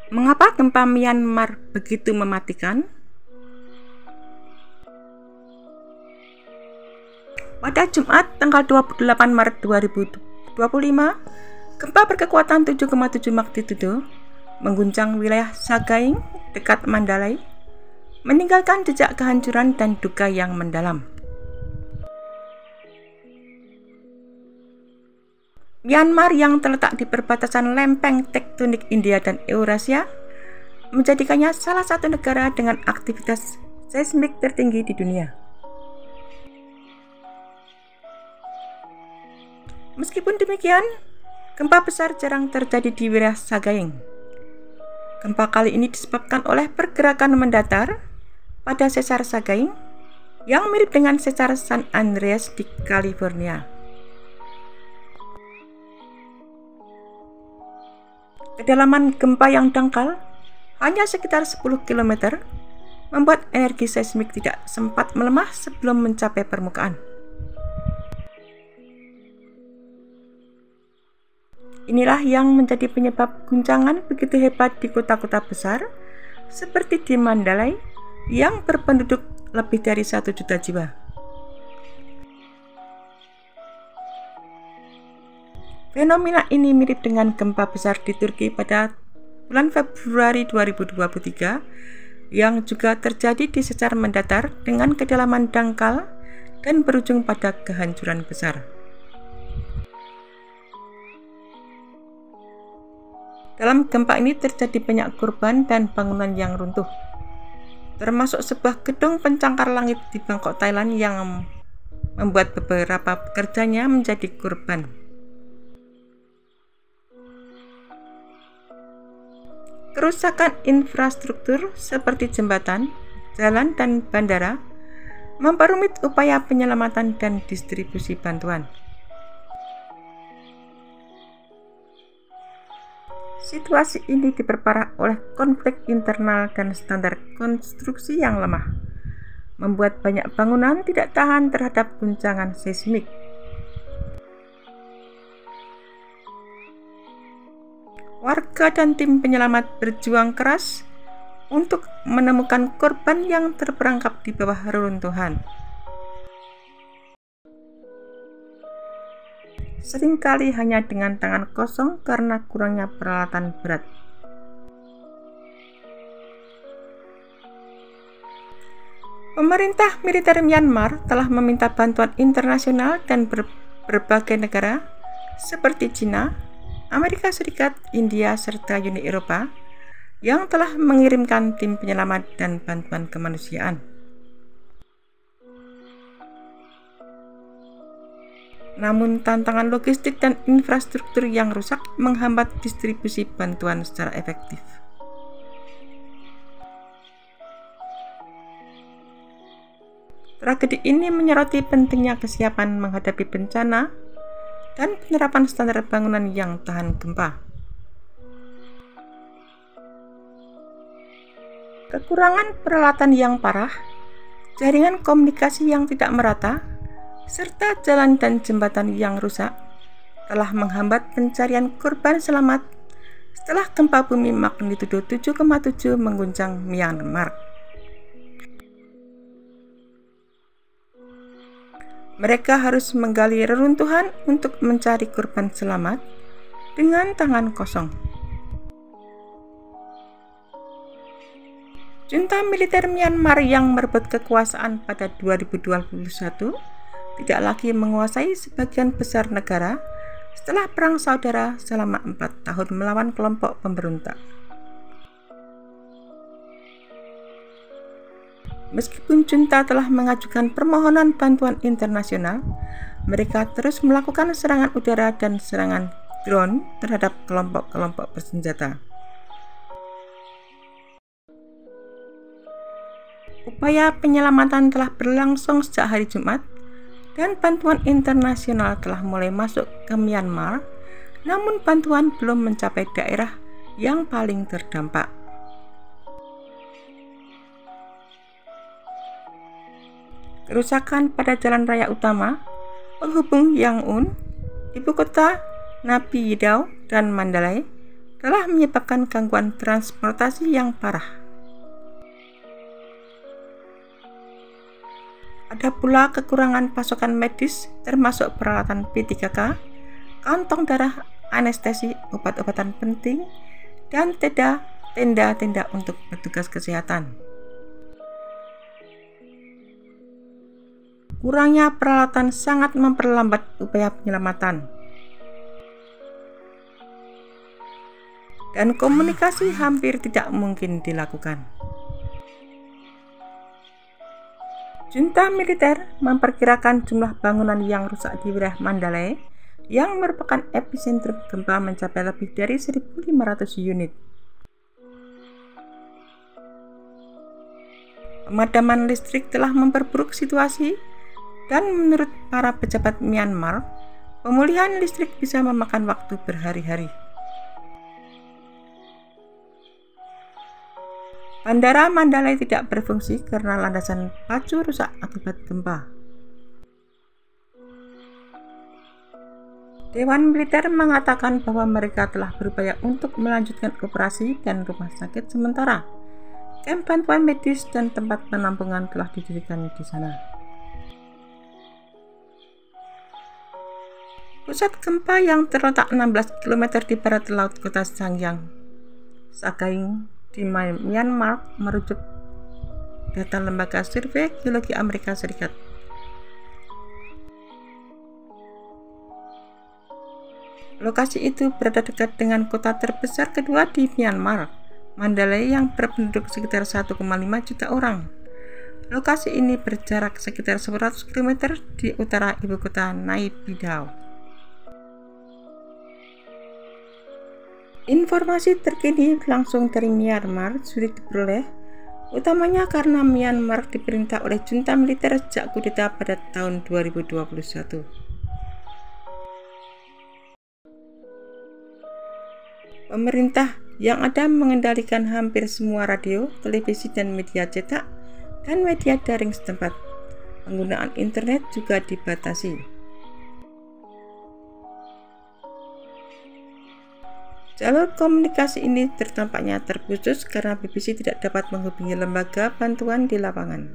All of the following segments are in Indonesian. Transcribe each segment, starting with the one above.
Mengapa gempa Myanmar begitu mematikan? Pada Jumat tanggal 28 Maret 2025, gempa berkekuatan 7,7 magnitudo mengguncang wilayah Sagaing dekat Mandalay, meninggalkan jejak kehancuran dan duka yang mendalam. Myanmar yang terletak di perbatasan lempeng tektonik India dan Eurasia menjadikannya salah satu negara dengan aktivitas seismik tertinggi di dunia. Meskipun demikian, gempa besar jarang terjadi di wilayah Sagaing. Gempa kali ini disebabkan oleh pergerakan mendatar pada sesar Sagaing yang mirip dengan sesar San Andreas di California. Kedalaman gempa yang dangkal hanya sekitar 10 km, membuat energi seismik tidak sempat melemah sebelum mencapai permukaan. Inilah yang menjadi penyebab guncangan begitu hebat di kota-kota besar seperti di Mandalay yang berpenduduk lebih dari 1 juta jiwa. Fenomena ini mirip dengan gempa besar di Turki pada bulan Februari 2023 yang juga terjadi di sesar mendatar dengan kedalaman dangkal dan berujung pada kehancuran besar. Dalam gempa ini terjadi banyak korban dan bangunan yang runtuh, termasuk sebuah gedung pencakar langit di Bangkok, Thailand yang membuat beberapa pekerjanya menjadi korban. Kerusakan infrastruktur seperti jembatan, jalan, dan bandara memperumit upaya penyelamatan dan distribusi bantuan. Situasi ini diperparah oleh konflik internal dan standar konstruksi yang lemah, membuat banyak bangunan tidak tahan terhadap guncangan seismik. Warga dan tim penyelamat berjuang keras untuk menemukan korban yang terperangkap di bawah reruntuhan. Seringkali hanya dengan tangan kosong karena kurangnya peralatan berat. Pemerintah militer Myanmar telah meminta bantuan internasional dan berbagai negara seperti China, Amerika Serikat, India, serta Uni Eropa yang telah mengirimkan tim penyelamat dan bantuan kemanusiaan. Namun tantangan logistik dan infrastruktur yang rusak menghambat distribusi bantuan secara efektif. Tragedi ini menyoroti pentingnya kesiapan menghadapi bencana dan penerapan standar bangunan yang tahan gempa. Kekurangan peralatan yang parah, jaringan komunikasi yang tidak merata, serta jalan dan jembatan yang rusak telah menghambat pencarian korban selamat setelah gempa bumi magnitudo 7,7 mengguncang Myanmar. Mereka harus menggali reruntuhan untuk mencari korban selamat dengan tangan kosong. Junta militer Myanmar yang merebut kekuasaan pada 2021 tidak lagi menguasai sebagian besar negara setelah perang saudara selama 4 tahun melawan kelompok pemberontak. Meskipun junta telah mengajukan permohonan bantuan internasional, mereka terus melakukan serangan udara dan serangan drone terhadap kelompok-kelompok bersenjata. Upaya penyelamatan telah berlangsung sejak hari Jumat, dan bantuan internasional telah mulai masuk ke Myanmar, namun bantuan belum mencapai daerah yang paling terdampak. Kerusakan pada jalan raya utama penghubung Yangon, ibu kota Naypyidaw, dan Mandalay telah menyebabkan gangguan transportasi yang parah. Ada pula kekurangan pasokan medis termasuk peralatan P3K, kantong darah, anestesi, obat-obatan penting, dan tenda-tenda untuk petugas kesehatan. Kurangnya peralatan sangat memperlambat upaya penyelamatan. Dan komunikasi hampir tidak mungkin dilakukan. Junta militer memperkirakan jumlah bangunan yang rusak di wilayah Mandalay yang merupakan epicentrum gempa mencapai lebih dari 1.500 unit. Pemadaman listrik telah memperburuk situasi dan menurut para pejabat Myanmar, pemulihan listrik bisa memakan waktu berhari-hari. Bandara Mandalay tidak berfungsi karena landasan pacu rusak akibat gempa. Dewan Militer mengatakan bahwa mereka telah berupaya untuk melanjutkan operasi dan rumah sakit sementara. Kamp bantuan medis dan tempat penampungan telah didirikan di sana. Pusat gempa yang terletak 16 km di barat laut kota Sanghyang, Sagaing, di Myanmar merujuk data Lembaga Survei Geologi Amerika Serikat. Lokasi itu berada dekat dengan kota terbesar kedua di Myanmar, Mandalay, yang berpenduduk sekitar 1,5 juta orang. Lokasi ini berjarak sekitar 100 km di utara ibu kota Naypyidaw. Informasi terkini langsung dari Myanmar sulit diperoleh, utamanya karena Myanmar diperintah oleh junta militer sejak kudeta pada tahun 2021. Pemerintah yang ada mengendalikan hampir semua radio, televisi, dan media cetak dan media daring setempat. Penggunaan internet juga dibatasi. Jalur komunikasi ini tampaknya terputus karena BBC tidak dapat menghubungi lembaga bantuan di lapangan.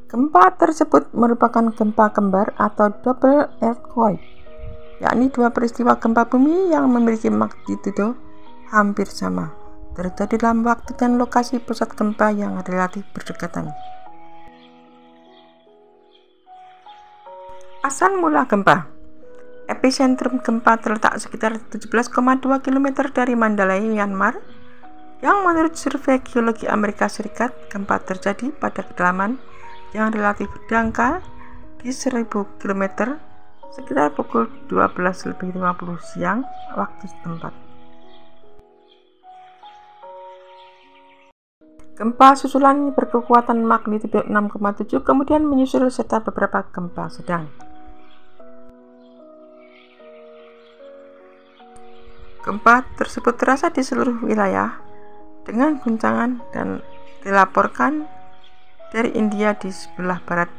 Gempa tersebut merupakan gempa kembar atau double earthquake, yakni dua peristiwa gempa bumi yang memiliki magnitudo hampir sama, terjadi dalam waktu dan lokasi pusat gempa yang relatif berdekatan. Asal mula gempa. Epicentrum gempa terletak sekitar 17,2 km dari Mandalay, Myanmar, yang menurut Survei Geologi Amerika Serikat, gempa terjadi pada kedalaman yang relatif dangkal di 1000 km sekitar pukul 12.50 siang waktu setempat. Gempa susulan berkekuatan magnitudo 6,7 kemudian menyusul serta beberapa gempa sedang. Gempa tersebut terasa di seluruh wilayah dengan guncangan dan dilaporkan dari India di sebelah barat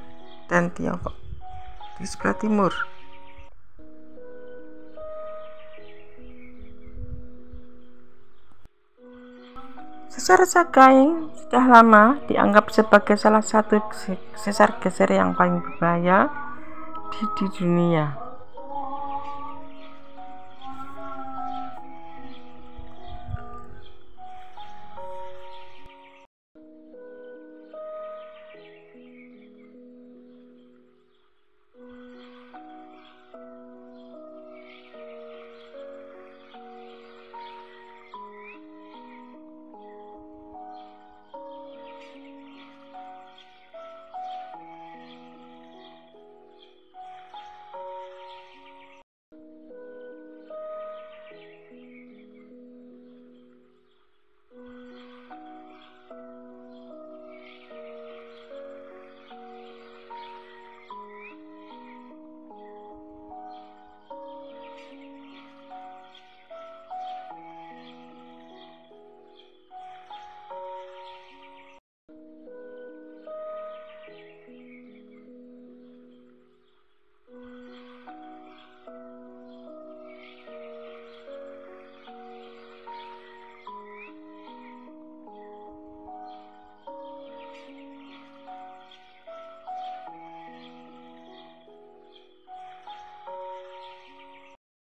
dan Tiongkok di sebelah timur. Sesar Sagaing sudah lama dianggap sebagai salah satu sesar geser yang paling berbahaya di dunia.